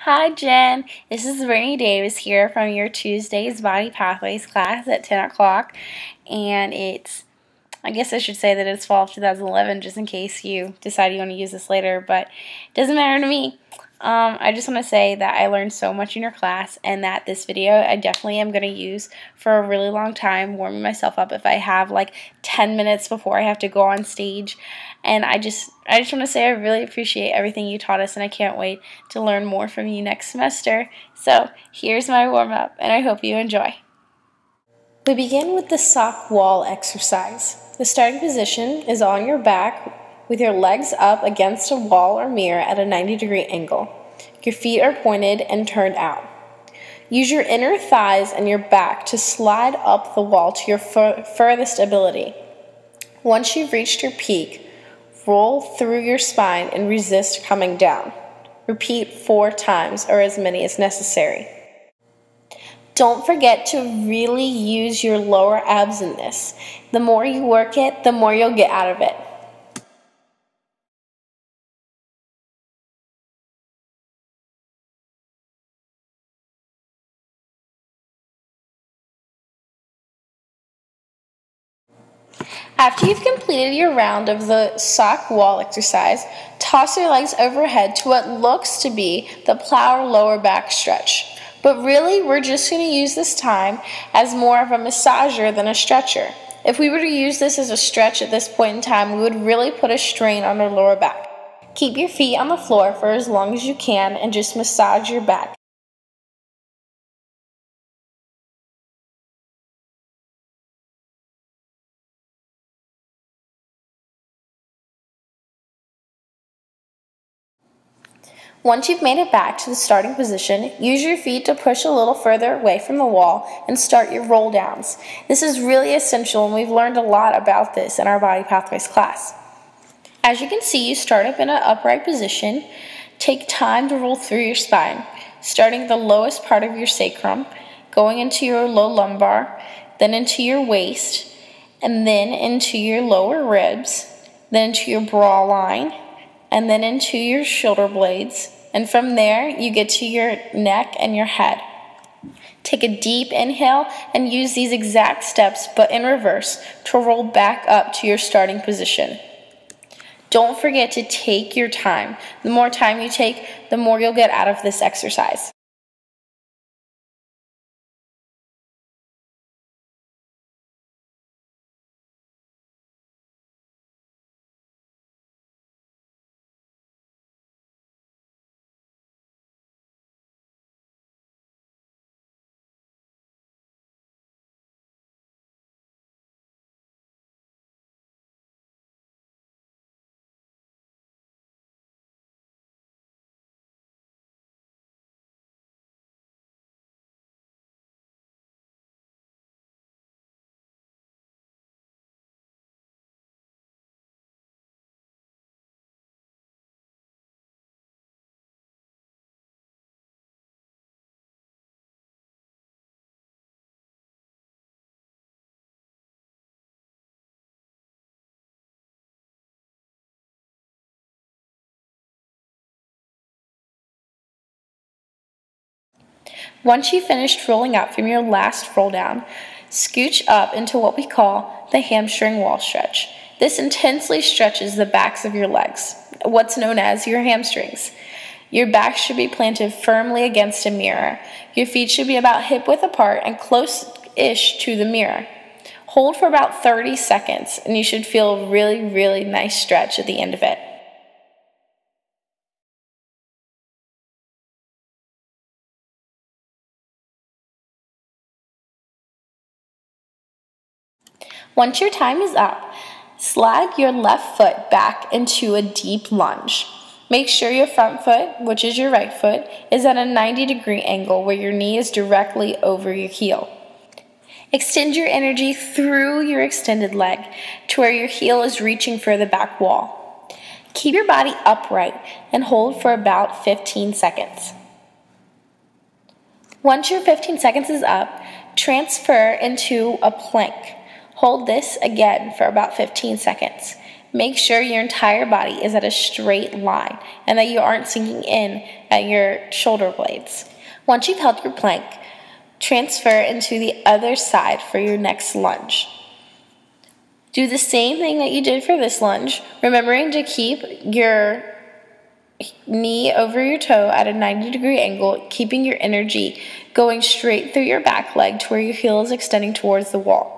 Hi Jen, this is Brittany Davis here from your Tuesday's Body Pathways class at 10 o'clock, and I guess I should say that it's fall of 2011 just in case you decide you want to use this later, but it doesn't matter to me. I just want to say that I learned so much in your class and that this video I definitely am going to use for a really long time, warming myself up if I have like 10 minutes before I have to go on stage. And I just want to say I really appreciate everything you taught us, and I can't wait to learn more from you next semester. So here's my warm-up, and I hope you enjoy. We begin with the sock wall exercise. The starting position is on your back with your legs up against a wall or mirror at a 90-degree angle. Your feet are pointed and turned out. Use your inner thighs and your back to slide up the wall to your furthest ability. Once you've reached your peak, roll through your spine and resist coming down. Repeat 4 times or as many as necessary. Don't forget to really use your lower abs in this. The more you work it, the more you'll get out of it. After you've completed your round of the sock wall exercise, toss your legs overhead to what looks to be the plow or lower back stretch. But really, we're just going to use this time as more of a massager than a stretcher. If we were to use this as a stretch at this point in time, we would really put a strain on our lower back. Keep your feet on the floor for as long as you can and just massage your back. Once you've made it back to the starting position, use your feet to push a little further away from the wall and start your roll downs. This is really essential, and we've learned a lot about this in our Body Pathways class. As you can see, you start up in an upright position. Take time to roll through your spine, starting at the lowest part of your sacrum, going into your low lumbar, then into your waist, and then into your lower ribs, then into your bra line, and then into your shoulder blades, and from there you get to your neck and your head. Take a deep inhale and use these exact steps but in reverse to roll back up to your starting position. Don't forget to take your time. The more time you take, the more you'll get out of this exercise. Once you've finished rolling up from your last roll down, scooch up into what we call the hamstring wall stretch. This intensely stretches the backs of your legs, what's known as your hamstrings. Your back should be planted firmly against a mirror. Your feet should be about hip-width apart and close-ish to the mirror. Hold for about 30 seconds, and you should feel a really, really nice stretch at the end of it. Once your time is up, slide your left foot back into a deep lunge. Make sure your front foot, which is your right foot, is at a 90-degree angle where your knee is directly over your heel. Extend your energy through your extended leg to where your heel is reaching for the back wall. Keep your body upright and hold for about 15 seconds. Once your 15 seconds is up, transfer into a plank. Hold this again for about 15 seconds. Make sure your entire body is at a straight line and that you aren't sinking in at your shoulder blades. Once you've held your plank, transfer into the other side for your next lunge. Do the same thing that you did for this lunge, remembering to keep your knee over your toe at a 90-degree angle, keeping your energy going straight through your back leg to where your heel is extending towards the wall.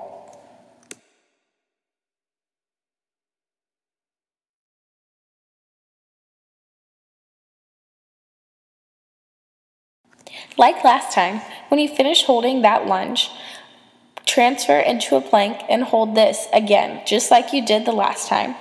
Like last time, when you finish holding that lunge, transfer into a plank and hold this again, just like you did the last time.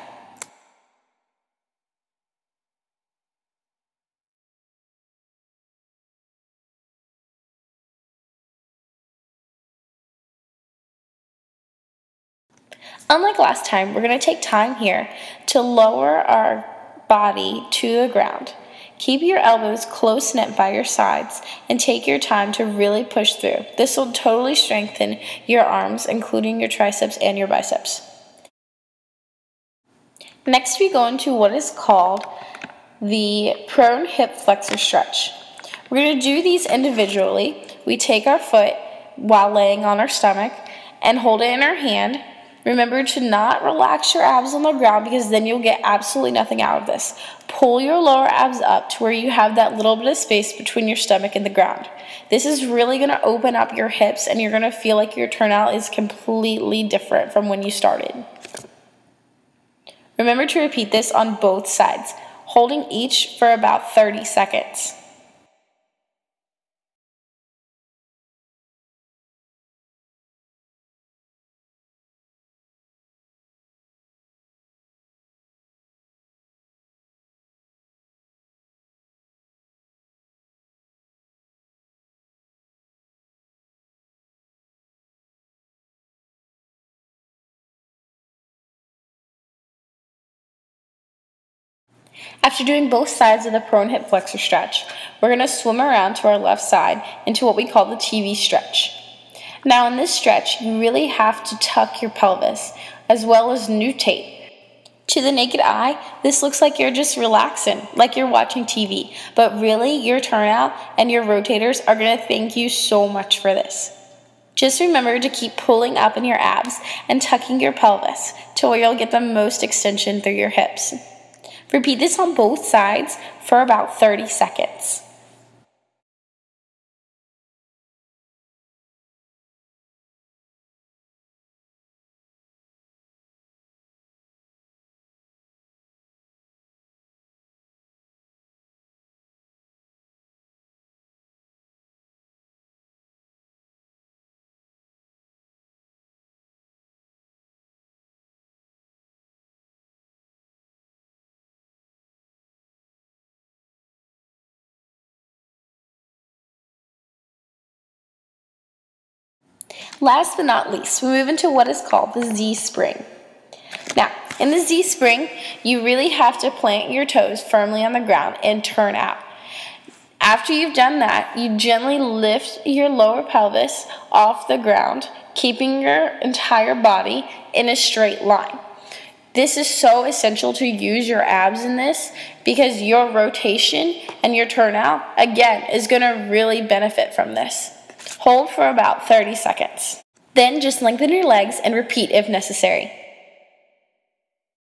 Unlike last time, we're going to take time here to lower our body to the ground. Keep your elbows close knit by your sides and take your time to really push through. This will totally strengthen your arms, including your triceps and your biceps. Next, we go into what is called the prone hip flexor stretch. We're going to do these individually. We take our foot while laying on our stomach and hold it in our hand. Remember to not relax your abs on the ground because then you'll get absolutely nothing out of this. Pull your lower abs up to where you have that little bit of space between your stomach and the ground. This is really going to open up your hips and you're going to feel like your turnout is completely different from when you started. Remember to repeat this on both sides, holding each for about 30 seconds. After doing both sides of the prone hip flexor stretch, we're going to swim around to our left side into what we call the TV stretch. Now in this stretch, you really have to tuck your pelvis as well as nutate. To the naked eye, this looks like you're just relaxing, like you're watching TV, but really your turnout and your rotators are going to thank you so much for this. Just remember to keep pulling up in your abs and tucking your pelvis to where you'll get the most extension through your hips. Repeat this on both sides for about 30 seconds. Last but not least, we move into what is called the Z spring. Now, in the Z spring, you really have to plant your toes firmly on the ground and turn out. After you've done that, you gently lift your lower pelvis off the ground, keeping your entire body in a straight line. This is so essential to use your abs in this because your rotation and your turnout, again, is going to really benefit from this. Hold for about 30 seconds. Then just lengthen your legs and repeat if necessary.